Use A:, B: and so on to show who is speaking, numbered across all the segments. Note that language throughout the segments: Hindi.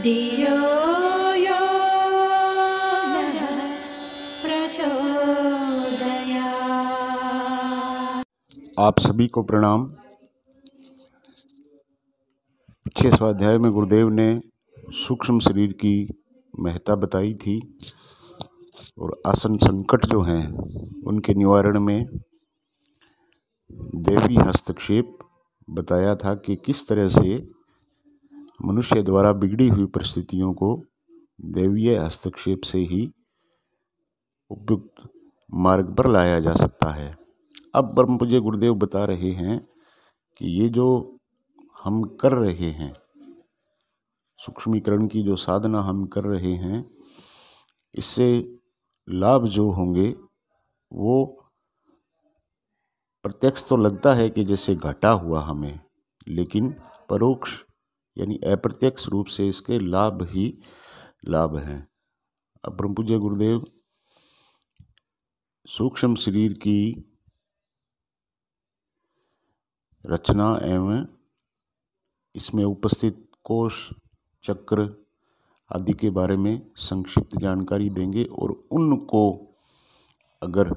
A: धियो यो नः प्रचोदयात्।
B: आप सभी को प्रणाम। पिछले स्वाध्याय में गुरुदेव ने सूक्ष्म शरीर की महत्ता बताई थी और आसन संकट जो हैं उनके निवारण में देवी हस्तक्षेप बताया था कि किस तरह से मनुष्य द्वारा बिगड़ी हुई परिस्थितियों को दैवीय हस्तक्षेप से ही उपयुक्त मार्ग पर लाया जा सकता है। अब परम पूज्य गुरुदेव बता रहे हैं कि ये जो हम कर रहे हैं, सूक्ष्मीकरण की जो साधना हम कर रहे हैं, इससे लाभ जो होंगे वो प्रत्यक्ष तो लगता है कि जैसे घटा हुआ हमें, लेकिन परोक्ष यानी अप्रत्यक्ष रूप से इसके लाभ ही लाभ हैं। अब परम पूज्य गुरुदेव सूक्ष्म शरीर की रचना एवं इसमें उपस्थित कोष, चक्र आदि के बारे में संक्षिप्त जानकारी देंगे और उनको अगर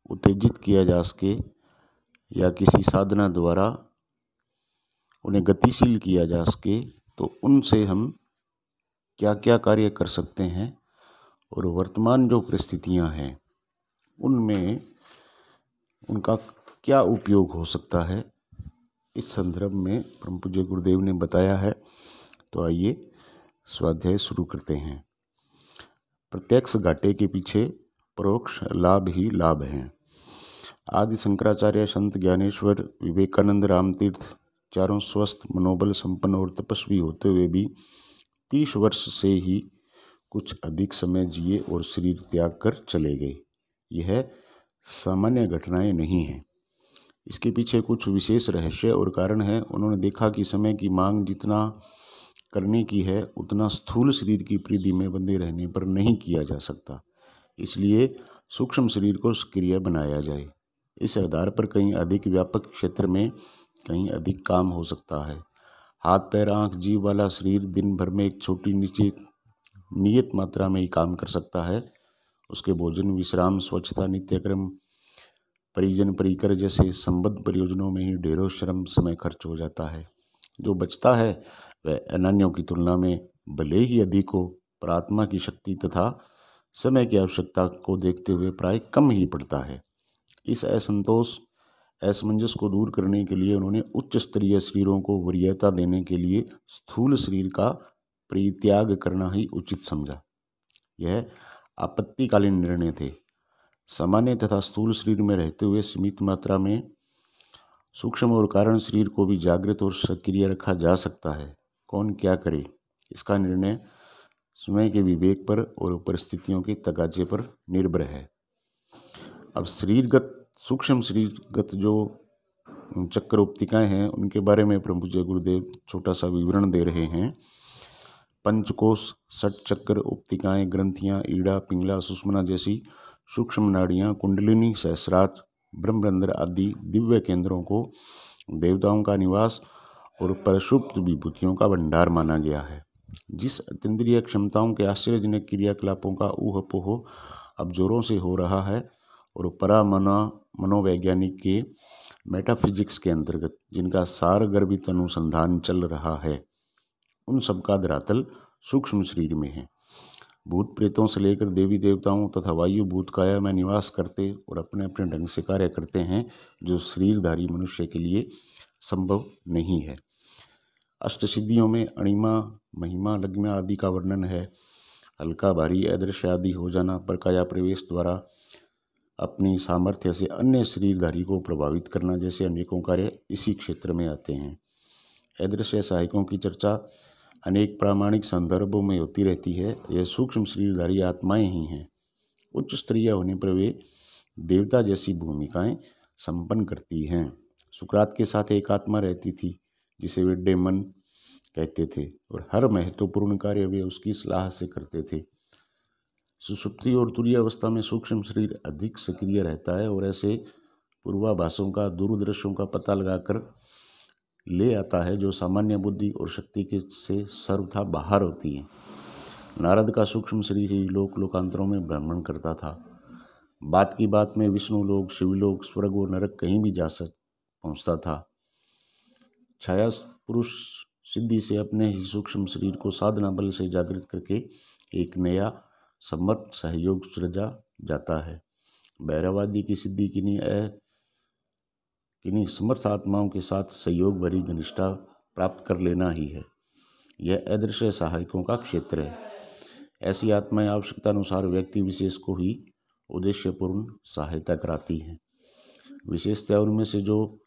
B: उत्तेजित किया जा सके या किसी साधना द्वारा उन्हें गतिशील किया जा सके तो उनसे हम क्या क्या कार्य कर सकते हैं और वर्तमान जो परिस्थितियां हैं उनमें उनका क्या उपयोग हो सकता है, इस संदर्भ में परम पूज्य गुरुदेव ने बताया है। तो आइए स्वाध्याय शुरू करते हैं। प्रत्यक्ष घाटे के पीछे परोक्ष लाभ ही लाभ हैं। आदि शंकराचार्य, संत ज्ञानेश्वर, विवेकानंद, रामतीर्थ चारों स्वस्थ, मनोबल संपन्न और तपस्वी होते हुए भी 30 वर्ष से ही कुछ अधिक समय जिए और शरीर त्याग कर चले गए। यह सामान्य घटनाएं नहीं हैं। इसके पीछे कुछ विशेष रहस्य और कारण है। उन्होंने देखा कि समय की मांग जितना करने की है उतना स्थूल शरीर की परिधि में बंधे रहने पर नहीं किया जा सकता। इसलिए सूक्ष्म शरीर को सक्रिय बनाया जाए। इस आधार पर कहीं अधिक व्यापक क्षेत्र में कहीं अधिक काम हो सकता है। हाथ, पैर, आँख, जीभ वाला शरीर दिन भर में एक छोटी नियत मात्रा में ही काम कर सकता है। उसके भोजन, विश्राम, स्वच्छता, नित्यक्रम, परिजन, परिकर जैसे संबद्ध परियोजनों में ही ढेरों श्रम समय खर्च हो जाता है। जो बचता है वह अन्यों की तुलना में भले ही अधिक हो, पर आत्मा की शक्ति तथा समय की आवश्यकता को देखते हुए प्राय कम ही पड़ता है। इस असमंजस को दूर करने के लिए उन्होंने उच्च स्तरीय शरीरों को वरीयता देने के लिए स्थूल शरीर का परित्याग करना ही उचित समझा। यह आपत्तिकालीन निर्णय थे। सामान्य तथा स्थूल शरीर में रहते हुए सीमित मात्रा में सूक्ष्म और कारण शरीर को भी जागृत और सक्रिय रखा जा सकता है। कौन क्या करे, इसका निर्णय स्वयं के विवेक पर और परिस्थितियों के तकाजे पर निर्भर है। अब सूक्ष्म शरीरगत जो चक्र उपतिकाएँ हैं उनके बारे में परम पूज्य गुरुदेव छोटा सा विवरण दे रहे हैं। पंचकोश, षट चक्र, उपतिकाएँ, ग्रंथियाँ, ईड़ा, पिंगला, सुषुम्ना जैसी सूक्ष्म नाड़ियाँ, कुंडलिनी, सहस्रार, ब्रह्मरंध्र आदि दिव्य केंद्रों को देवताओं का निवास और परशुप्त विभूतियों का भंडार माना गया है। जिस अतीन्द्रिय क्षमताओं के आश्चर्यजनक क्रियाकलापों का ऊहापोह अब जोरों से हो रहा है और मनोवैज्ञानिक के मेटाफिजिक्स के अंतर्गत जिनका सारगर्भित अनुसंधान चल रहा है, उन सबका धरातल सूक्ष्म शरीर में है। भूत प्रेतों से लेकर देवी देवताओं तथा वायु भूत काया में निवास करते और अपने अपने ढंग से कार्य करते हैं, जो शरीरधारी मनुष्य के लिए संभव नहीं है। अष्ट सिद्धियों में अणिमा, महिमा, लग्मा आदि का वर्णन है। हल्का, भारी, अदृश्य आदि हो जाना, प्रकाया प्रवेश द्वारा अपनी सामर्थ्य से अन्य शरीरधारी को प्रभावित करना जैसे अनेकों कार्य इसी क्षेत्र में आते हैं। अदृश्य सहायकों की चर्चा अनेक प्रामाणिक संदर्भों में होती रहती है। यह सूक्ष्म शरीरधारी आत्माएं ही हैं। उच्च स्तरीय होने पर वे देवता जैसी भूमिकाएं संपन्न करती हैं। सुकरात के साथ एक आत्मा रहती थी जिसे वे डेमन कहते थे और हर महत्वपूर्ण कार्य वे उसकी सलाह से करते थे। सुषुप्ति और तुरीय अवस्था में सूक्ष्म शरीर अधिक सक्रिय रहता है और ऐसे पूर्वाभासों का, दूरदृश्यों का पता लगाकर ले आता है जो सामान्य बुद्धि और शक्ति के से सर्वथा बाहर होती है। नारद का सूक्ष्म शरीर ही लोक लोकांतरों में भ्रमण करता था। बात की बात में विष्णु लोक, शिवलोक, स्वर्ग और नरक कहीं भी जा पहुंचता था। छाया पुरुष सिद्धि से अपने ही सूक्ष्म शरीर को साधना बल से जागृत करके एक नया समर्थ सहयोग सृजा जाता है। भैरवादी की सिद्धि किन्हीं समर्थ आत्माओं के साथ सहयोग भरी घनिष्ठता प्राप्त कर लेना ही है। यह अदृश्य सहायकों का क्षेत्र है। ऐसी आत्माएं आवश्यकता अनुसार व्यक्ति विशेष को ही उद्देश्यपूर्ण सहायता कराती हैं। विशेषतः उनमें से जो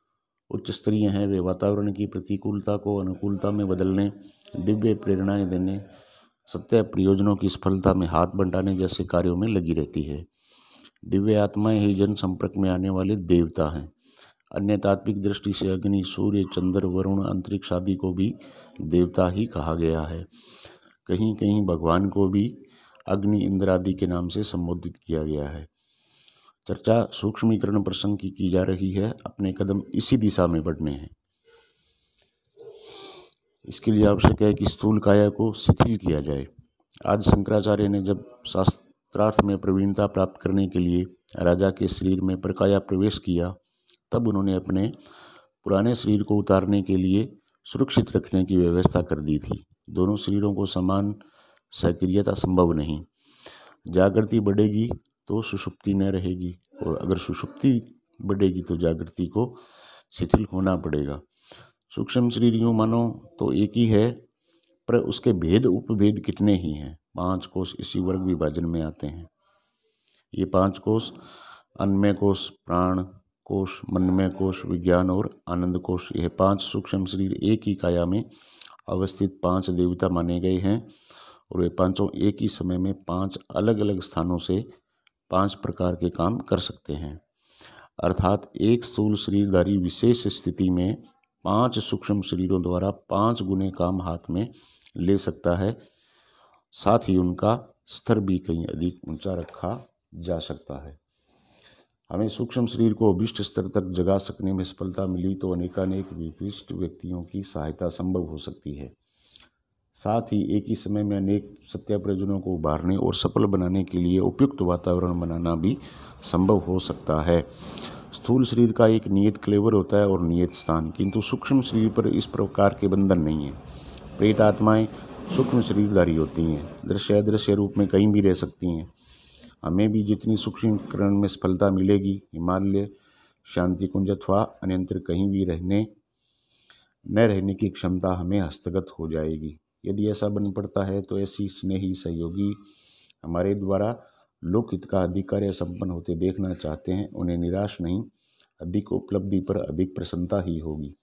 B: उच्च स्तरीय हैं वे वातावरण की प्रतिकूलता को अनुकूलता में बदलने, दिव्य प्रेरणाएं देने, सत्य प्रयोजनों की सफलता में हाथ बंटाने जैसे कार्यों में लगी रहती है। दिव्य आत्माएं ही जन संपर्क में आने वाले देवता हैं। अन्य तात्विक दृष्टि से अग्नि, सूर्य, चंद्र, वरुण, अंतरिक्ष आदि को भी देवता ही कहा गया है। कहीं कहीं भगवान को भी अग्नि, इंद्र आदि के नाम से संबोधित किया गया है। चर्चा सूक्ष्मीकरण प्रसंग की जा रही है। अपने कदम इसी दिशा में बढ़ने हैं। इसके लिए आवश्यक है कि स्थूल काया को शिथिल किया जाए। आज शंकराचार्य ने जब शास्त्रार्थ में प्रवीणता प्राप्त करने के लिए राजा के शरीर में प्रकाया प्रवेश किया, तब उन्होंने अपने पुराने शरीर को उतारने के लिए सुरक्षित रखने की व्यवस्था कर दी थी। दोनों शरीरों को समान सक्रियता संभव नहीं। जागृति बढ़ेगी तो सुषुप्ति न रहेगी, और अगर सुषुप्ति बढ़ेगी तो जागृति को शिथिल होना पड़ेगा। सूक्ष्म शरीर यूँ मानो तो एक ही है, पर उसके भेद उपभेद कितने ही हैं। 5 कोष इसी वर्ग विभाजन में आते हैं। ये 5 कोष अन्नमय कोष, प्राण कोष, मनमय कोष, विज्ञान और आनंद कोष, यह 5 सूक्ष्म शरीर एक ही काया में अवस्थित 5 देवता माने गए हैं, और वे पांचों एक ही समय में 5 अलग अलग स्थानों से 5 प्रकार के काम कर सकते हैं। अर्थात एक स्थूल शरीरधारी विशेष स्थिति में 5 सूक्ष्म शरीरों द्वारा 5 गुने काम हाथ में ले सकता है। साथ ही उनका स्तर भी कहीं अधिक ऊंचा रखा जा सकता है। हमें सूक्ष्म शरीर को अभीष्ट स्तर तक जगा सकने में सफलता मिली तो अनेकानेक विशिष्ट व्यक्तियों की सहायता संभव हो सकती है। साथ ही एक ही समय में अनेक सत्य प्रयोजनों को उभारने और सफल बनाने के लिए उपयुक्त वातावरण बनाना भी संभव हो सकता है। स्थूल शरीर का एक नियत क्लेवर होता है और नियत स्थान, किंतु सूक्ष्म शरीर पर इस प्रकार के बंधन नहीं है। प्रेत आत्माएं सूक्ष्म शरीरधारी होती हैं, दृश्य अदृश्य रूप में कहीं भी रह सकती हैं। हमें भी जितनी सूक्ष्मीकरण में सफलता मिलेगी, हिमालय, शांति कुंज अथवा अन्यंत्र कहीं भी न रहने की क्षमता हमें हस्तगत हो जाएगी। यदि ऐसा बन पड़ता है तो ऐसी स्नेही सहयोगी हमारे द्वारा लोकहित का अधिक कार्य संपन्न होते देखना चाहते हैं, उन्हें निराश नहीं, अधिक उपलब्धि पर अधिक प्रसन्नता ही होगी।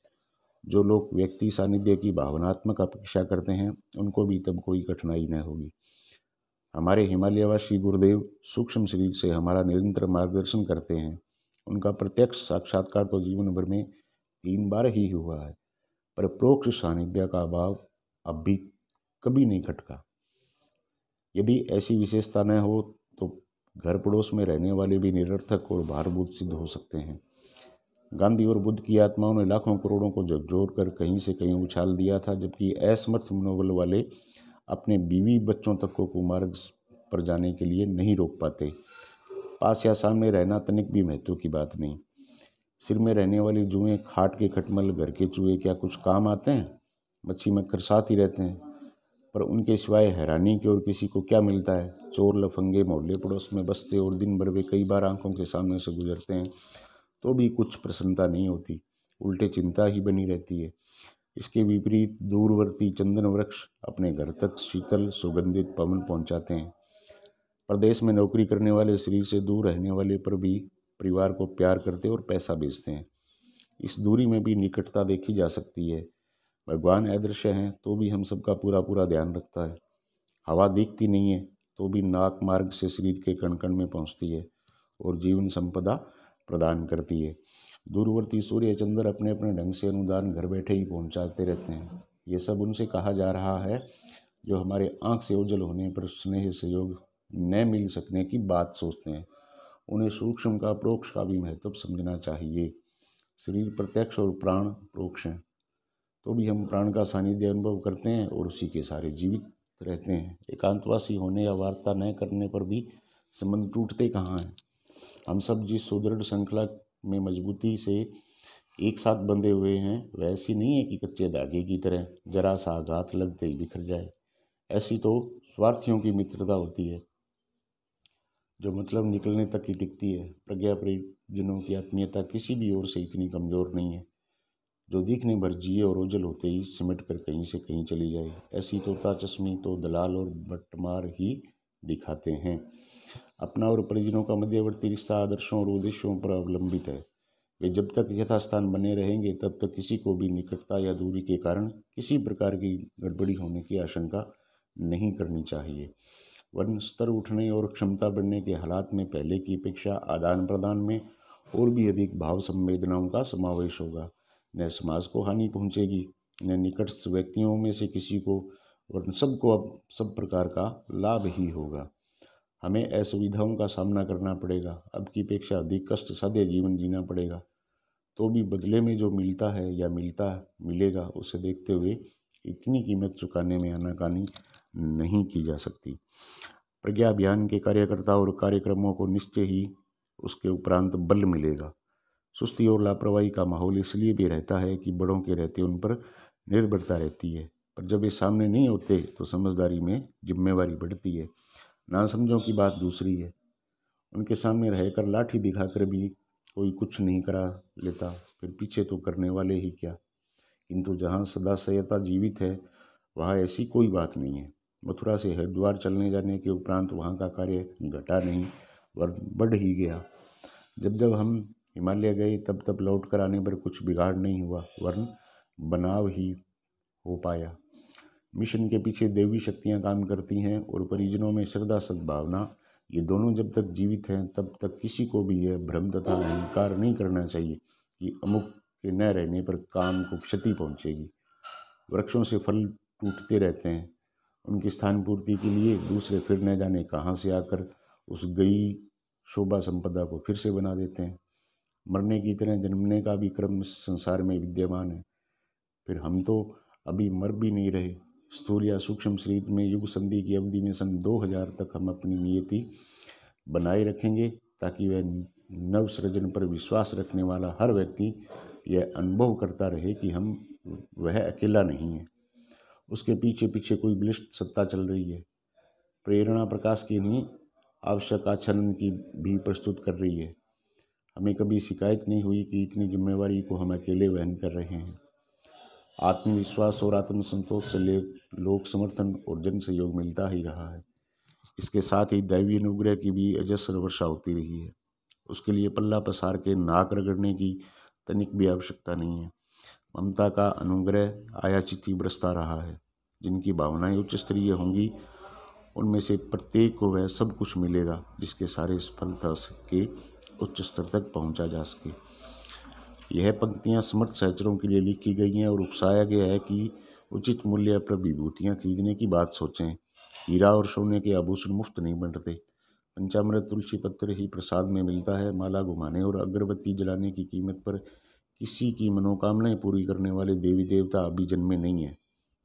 B: जो लोग व्यक्ति सानिध्य की भावनात्मक अपेक्षा करते हैं, उनको भी तब कोई कठिनाई न होगी। हमारे हिमालयवासी गुरुदेव सूक्ष्म शरीर से हमारा निरंतर मार्गदर्शन करते हैं। उनका प्रत्यक्ष साक्षात्कार तो जीवन भर में 3 बार ही हुआ है, पर प्रोक्ष सानिध्य का अभाव अब भी कभी नहीं खटका। यदि ऐसी विशेषता न हो तो घर पड़ोस में रहने वाले भी निरर्थक और भारभूत सिद्ध हो सकते हैं। गांधी और बुद्ध की आत्माओं ने लाखों करोड़ों को झकझोर कर कहीं से कहीं उछाल दिया था, जबकि असमर्थ मनोबल वाले अपने बीवी बच्चों तक को कुमार्ग पर जाने के लिए नहीं रोक पाते। पास या सामने रहना तनिक भी महत्व की बात नहीं। सिर में रहने वाली जुएं, खाट के खटमल, घर के चूहे क्या कुछ काम आते हैं? मच्छी मक्खर साथ ही रहते हैं, पर उनके सिवाय हैरानी की और किसी को क्या मिलता है? चोर लफंगे मोहल्ले पड़ोस में बसते और दिन भर वे कई बार आंखों के सामने से गुजरते हैं, तो भी कुछ प्रसन्नता नहीं होती, उल्टे चिंता ही बनी रहती है। इसके विपरीत दूरवर्ती चंदन वृक्ष अपने घर तक शीतल सुगंधित पवन पहुंचाते हैं। प्रदेश में नौकरी करने वाले शरीर से दूर रहने वाले पर भी परिवार को प्यार करते और पैसा भेजते हैं। इस दूरी में भी निकटता देखी जा सकती है। भगवान अदृश्य हैं तो भी हम सबका पूरा ध्यान रखता है। हवा दिखती नहीं है तो भी नाक मार्ग से शरीर के कण कण में पहुंचती है और जीवन संपदा प्रदान करती है। दूरवर्ती सूर्य चंद्र अपने अपने ढंग से अनुदान घर बैठे ही पहुंचाते रहते हैं। ये सब उनसे कहा जा रहा है जो हमारे आँख से ओझल होने पर स्नेह सहयोग न मिल सकने की बात सोचते हैं। उन्हें सूक्ष्म का प्रोक्ष का भी महत्व समझना चाहिए। शरीर प्रत्यक्ष और प्राण प्रोक्ष हैं। तो भी हम प्राण का सानिध्य अनुभव करते हैं और उसी के सहारे जीवित रहते हैं। एकांतवासी होने या वार्ता न करने पर भी संबंध टूटते कहाँ हैं। हम सब जिस सुदृढ़ श्रृंखला में मजबूती से एक साथ बंधे हुए हैं वह ऐसी नहीं है कि कच्चे धागे की तरह जरा सा आघात लगते ही बिखर जाए। ऐसी तो स्वार्थियों की मित्रता होती है जो मतलब निकलने तक ही टिकती है। प्रज्ञा परिजनों की आत्मीयता किसी भी ओर से इतनी कमजोर नहीं है जो दिखने भर जिए और ओझल होते ही सिमट कर कहीं से कहीं चली जाए। ऐसी तोता चश्मी तो दलाल और बटमार ही दिखाते हैं। अपना और परिजनों का मध्यवर्ती रिश्ता आदर्शों और उद्देश्यों पर अवलंबित है। वे जब तक यथास्थान बने रहेंगे तब तक किसी को भी निकटता या दूरी के कारण किसी प्रकार की गड़बड़ी होने की आशंका नहीं करनी चाहिए। वरन स्तर उठने और क्षमता बढ़ने के हालात में पहले की अपेक्षा आदान प्रदान में और भी अधिक भाव संवेदनाओं का समावेश होगा। न समाज को हानि पहुंचेगी न निकटस्थ व्यक्तियों में से किसी को, वरन सबको अब सब प्रकार का लाभ ही होगा। हमें असुविधाओं का सामना करना पड़ेगा, अब की अपेक्षा अधिक कष्ट साध्य जीवन जीना पड़ेगा, तो भी बदले में जो मिलता है या मिलेगा उसे देखते हुए इतनी कीमत चुकाने में आनाकानी नहीं की जा सकती। प्रज्ञा अभियान के कार्यकर्ता और कार्यक्रमों को निश्चय ही उसके उपरांत बल मिलेगा। सुस्ती और लापरवाही का माहौल इसलिए भी रहता है कि बड़ों के रहते उन पर निर्भरता रहती है, पर जब ये सामने नहीं होते तो समझदारी में जिम्मेवारी बढ़ती है। नासमझों की बात दूसरी है। उनके सामने रहकर लाठी दिखाकर भी कोई कुछ नहीं करा लेता, फिर पीछे तो करने वाले ही क्या। किंतु जहाँ सदाशयता जीवित है वहाँ ऐसी कोई बात नहीं है। मथुरा से हरिद्वार चलने जाने के उपरांत वहाँ का कार्य घटा नहीं वरन बढ़ ही गया। जब जब हम हिमालय गए तब तब लौट कर आने पर कुछ बिगाड़ नहीं हुआ वरन बनाव ही हो पाया। मिशन के पीछे देवी शक्तियाँ काम करती हैं और परिजनों में श्रद्धा सद्भावना, ये दोनों जब तक जीवित हैं तब तक किसी को भी यह भ्रम तथा अहंकार नहीं करना चाहिए कि अमुक के न रहने पर काम को क्षति पहुँचेगी। वृक्षों से फल टूटते रहते हैं, उनकी स्थान पूर्ति के लिए दूसरे फिर न जाने कहाँ से आकर उस गई शोभा संपदा को फिर से बना देते हैं। मरने की तरह जन्मने का भी क्रम संसार में विद्यमान है। फिर हम तो अभी मर भी नहीं रहे। स्थूल या सूक्ष्म शरीर में युग संधि की अवधि में सन 2000 तक हम अपनी नियति बनाए रखेंगे ताकि वह नव सृजन पर विश्वास रखने वाला हर व्यक्ति यह अनुभव करता रहे कि वह अकेला नहीं है। उसके पीछे पीछे कोई बलिष्ठ सत्ता चल रही है, प्रेरणा प्रकाश की नहीं आवश्यक आचरण की भी प्रस्तुत कर रही है। हमें कभी शिकायत नहीं हुई कि इतनी जिम्मेवारी को हम अकेले वहन कर रहे हैं। आत्मविश्वास और आत्मसंतोष से लोक समर्थन और जन सहयोग मिलता ही रहा है। इसके साथ ही दैवीय अनुग्रह की भी अजस्र वर्षा होती रही है। उसके लिए पल्ला पसार के नाक रगड़ने की तनिक भी आवश्यकता नहीं है। ममता का अनुग्रह आयाचित बरसता रहा है। जिनकी भावनाएं उच्च स्तरीय होंगी उनमें से प्रत्येक को वह सब कुछ मिलेगा जिसके सारे सफलता के उच्च स्तर तक पहुंचा जा सके। यह पंक्तियां समर्थ सहचरों के लिए लिखी गई हैं और उकसाया गया है कि उचित मूल्य पर विभूतियाँ खरीदने की बात सोचें। हीरा और सोने के आभूषण मुफ्त नहीं बनते। पंचामृत तुलसी पत्र ही प्रसाद में मिलता है। माला घुमाने और अगरबत्ती जलाने की कीमत पर किसी की मनोकामनाएं पूरी करने वाले देवी देवता अभी जन्मे नहीं है।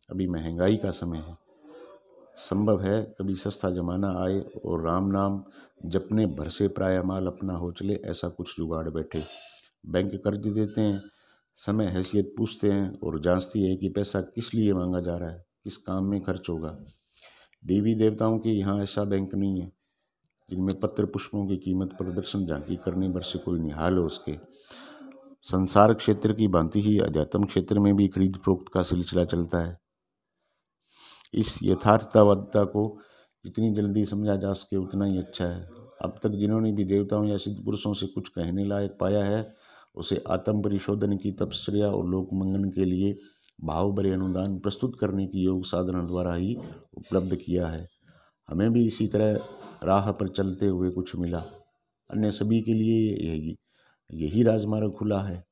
B: अभी महंगाई का समय है। संभव है कभी सस्ता जमाना आए और राम नाम जपने भर से प्राय माल अपना हो चले, ऐसा कुछ जुगाड़ बैठे। बैंक कर्ज देते हैं, समय हैसियत पूछते हैं और जांचती है कि पैसा किस लिए मांगा जा रहा है, किस काम में खर्च होगा। देवी देवताओं के यहाँ ऐसा बैंक नहीं है जिनमें पत्र पुष्पों की कीमत प्रदर्शन झांकी करने भर से कोई निहाल हो उसके। संसार क्षेत्र की भांति ही अध्यात्म क्षेत्र में भी खरीद फरोख्त का सिलसिला चलता है। इस यथार्थवादिता को जितनी जल्दी समझा जा सके उतना ही अच्छा है। अब तक जिन्होंने भी देवताओं या सिद्ध पुरुषों से कुछ कहने लायक पाया है उसे आत्म परिशोधन की तपस्या और लोक मंगन के लिए भाव भरे अनुदान प्रस्तुत करने की योग साधना द्वारा ही उपलब्ध किया है। हमें भी इसी तरह राह पर चलते हुए कुछ मिला। अन्य सभी के लिए यही राजमार्ग खुला है।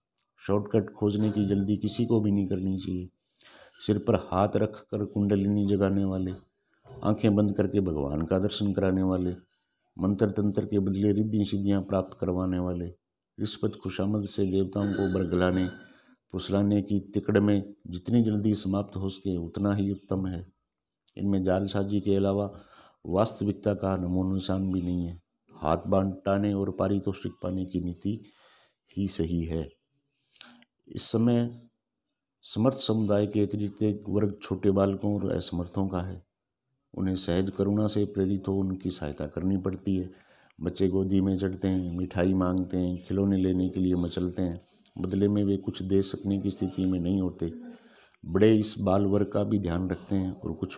B: शॉर्टकट खोजने की जल्दी किसी को भी नहीं करनी चाहिए। सिर पर हाथ रख कर कुंडलिनी जगाने वाले, आंखें बंद करके भगवान का दर्शन कराने वाले, मंत्र तंत्र के बदले रिद्धि सिद्धियाँ प्राप्त करवाने वाले, रिश्वत खुशामद से देवताओं को बरगलाने, फुसलाने की तिकड़ में जितनी जल्दी समाप्त हो सके उतना ही उत्तम है। इनमें जालसाजी के अलावा वास्तविकता का नमो निशान भी नहीं है। हाथ बांटाने और पारितोषिक पाने की नीति ही सही है। इस समय समर्थ समुदाय के अतिरिक्त एक वर्ग छोटे बालकों और असमर्थों का है। उन्हें सहज करुणा से प्रेरित हो उनकी सहायता करनी पड़ती है। बच्चे गोदी में चढ़ते हैं, मिठाई मांगते हैं, खिलौने लेने के लिए मचलते हैं, बदले में वे कुछ दे सकने की स्थिति में नहीं होते। बड़े इस बाल वर्ग का भी ध्यान रखते हैं और कुछ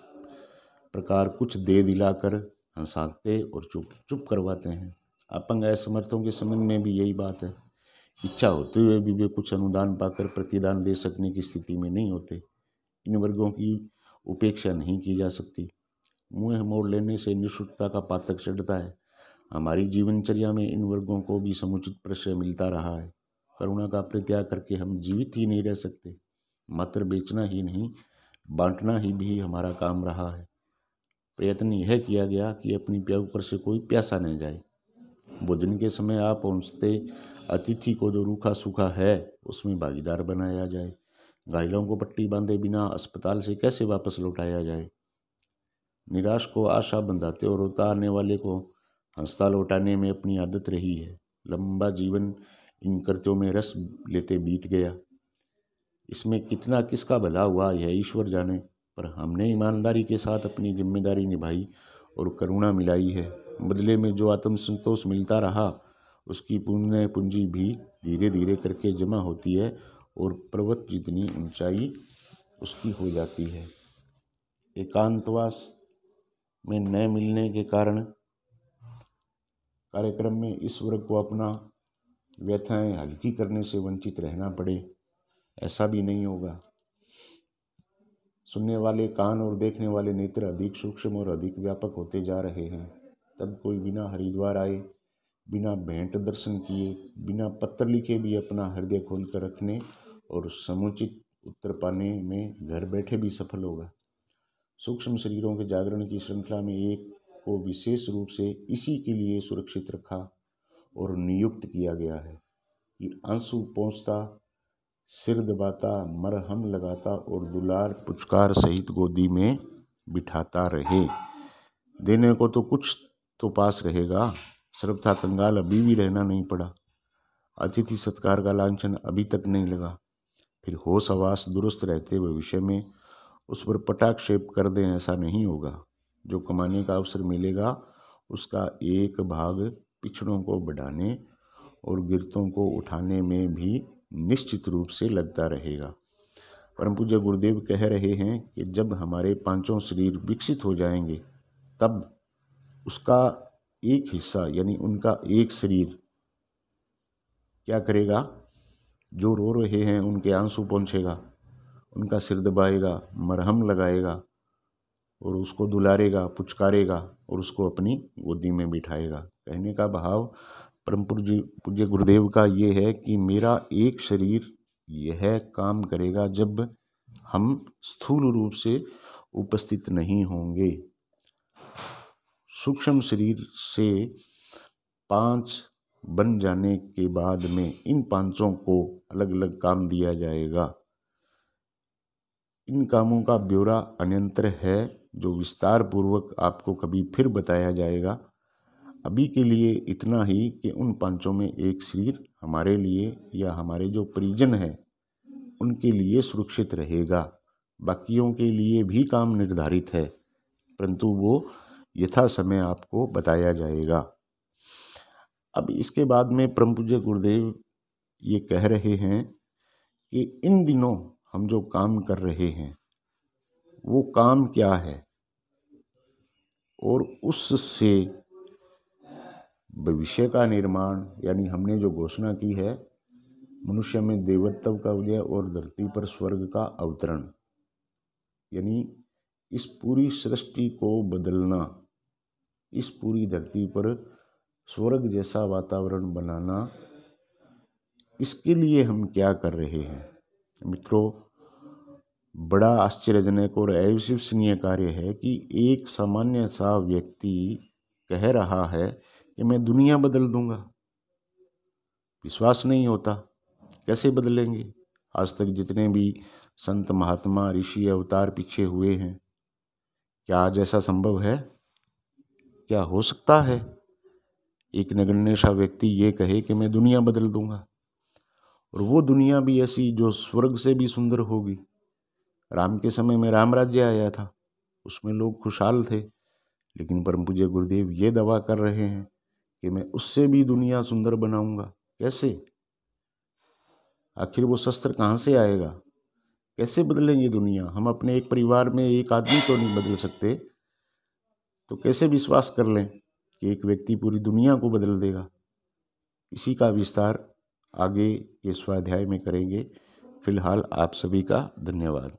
B: प्रकार कुछ दे दिलाकर हंसाते और चुप करवाते हैं। अपंग असमर्थों के संबंध में भी यही बात है। इच्छा होते हुए भी वे कुछ अनुदान पाकर प्रतिदान दे सकने की स्थिति में नहीं होते। इन वर्गों की उपेक्षा नहीं की जा सकती। मुंह मोड़ लेने से निःशुल्कता का पातक चढ़ता है। हमारी जीवनचर्या में इन वर्गों को भी समुचित प्रश्रय मिलता रहा है। करुणा का परित्याग करके हम जीवित ही नहीं रह सकते। मात्र बेचना ही नहीं, बांटना ही भी हमारा काम रहा है। प्रयत्न यह किया गया कि अपनी प्याऊ पर से कोई प्यासा न जाए। भोजन के समय आप पहुँचते अतिथि को जो रूखा सूखा है उसमें भागीदार बनाया जाए। घायलों को पट्टी बांधे बिना अस्पताल से कैसे वापस लौटाया जाए। निराश को आशा बंधाते और रोता आने वाले को हंसता लौटाने में अपनी आदत रही है। लंबा जीवन इन कृत्यों में रस लेते बीत गया। इसमें कितना किसका भला हुआ यह ईश्वर जाने, पर हमने ईमानदारी के साथ अपनी जिम्मेदारी निभाई और करुणा मिलाई है। बदले में जो आत्मसंतोष मिलता रहा उसकी पुण्य पूंजी भी धीरे धीरे करके जमा होती है और पर्वत जितनी ऊंचाई उसकी हो जाती है। एकांतवास में न मिलने के कारण कार्यक्रम में इस वर्ग को अपना व्यथाएं हल्की करने से वंचित रहना पड़े, ऐसा भी नहीं होगा। सुनने वाले कान और देखने वाले नेत्र अधिक सूक्ष्म और अधिक व्यापक होते जा रहे हैं। तब कोई बिना हरिद्वार आए, बिना भेंट दर्शन किए, बिना पत्र लिखे भी अपना हृदय खोलकर रखने और समुचित उत्तर पाने में घर बैठे भी सफल होगा। सूक्ष्म शरीरों के जागरण की श्रृंखला में एक को विशेष रूप से इसी के लिए सुरक्षित रखा और नियुक्त किया गया है कि आंसू पोंछता, सिर दबाता, मरहम लगाता और दुलार पुचकार सहित गोदी में बिठाता रहे। देने को तो कुछ तो पास रहेगा। सर्वथा कंगाल अभी भी रहना नहीं पड़ा। अतिथि सत्कार का लांछन अभी तक नहीं लगा। फिर होश हवास दुरुस्त रहते भविष्य में उस पर पटाक्षेप कर दें, ऐसा नहीं होगा। जो कमाने का अवसर मिलेगा उसका एक भाग पिछड़ों को बढ़ाने और गिरतों को उठाने में भी निश्चित रूप से लगता रहेगा। परम पूज्य गुरुदेव कह रहे हैं कि जब हमारे पांचों शरीर विकसित हो जाएंगे तब उसका एक हिस्सा यानी उनका एक शरीर क्या करेगा? जो रो रहे हैं उनके आंसू पोंछेगा, उनका सिर दबाएगा, मरहम लगाएगा और उसको दुलारेगा, पुचकारेगा और उसको अपनी गोदी में बिठाएगा। कहने का भाव परम पूज्य गुरुदेव का ये है कि मेरा एक शरीर यह काम करेगा जब हम स्थूल रूप से उपस्थित नहीं होंगे। सूक्ष्म शरीर से 5 बन जाने के बाद में इन पांचों को अलग अलग काम दिया जाएगा। इन कामों का ब्यौरा अन्यंतर है जो विस्तार पूर्वक आपको कभी फिर बताया जाएगा। अभी के लिए इतना ही कि उन पांचों में एक शरीर हमारे लिए या हमारे जो परिजन हैं उनके लिए सुरक्षित रहेगा। बाकियों के लिए भी काम निर्धारित है, परंतु वो यथा समय आपको बताया जाएगा। अब इसके बाद में परम पूज्य गुरुदेव ये कह रहे हैं कि इन दिनों हम जो काम कर रहे हैं वो काम क्या है और उससे भविष्य का निर्माण, यानी हमने जो घोषणा की है मनुष्य में देवत्व का उदय और धरती पर स्वर्ग का अवतरण, यानी इस पूरी सृष्टि को बदलना, इस पूरी धरती पर स्वर्ग जैसा वातावरण बनाना, इसके लिए हम क्या कर रहे हैं। मित्रों, बड़ा आश्चर्यजनक और अविश्वसनीय कार्य है कि एक सामान्य सा व्यक्ति कह रहा है कि मैं दुनिया बदल दूंगा। विश्वास नहीं होता। कैसे बदलेंगे? आज तक जितने भी संत महात्मा ऋषि अवतार पीछे हुए हैं, क्या आज ऐसा संभव है? क्या हो सकता है एक नगण्य सा व्यक्ति ये कहे कि मैं दुनिया बदल दूंगा, और वो दुनिया भी ऐसी जो स्वर्ग से भी सुंदर होगी। राम के समय में राम राज्य आया था, उसमें लोग खुशहाल थे, लेकिन परम पूज्य गुरुदेव ये दावा कर रहे हैं कि मैं उससे भी दुनिया सुंदर बनाऊंगा। कैसे? आखिर वो शस्त्र कहाँ से आएगा? कैसे बदलेंगे दुनिया? हम अपने एक परिवार में एक आदमी तो नहीं बदल सकते, तो कैसे विश्वास कर लें कि एक व्यक्ति पूरी दुनिया को बदल देगा? इसी का विस्तार आगे के स्वाध्याय में करेंगे। फिलहाल आप सभी का धन्यवाद।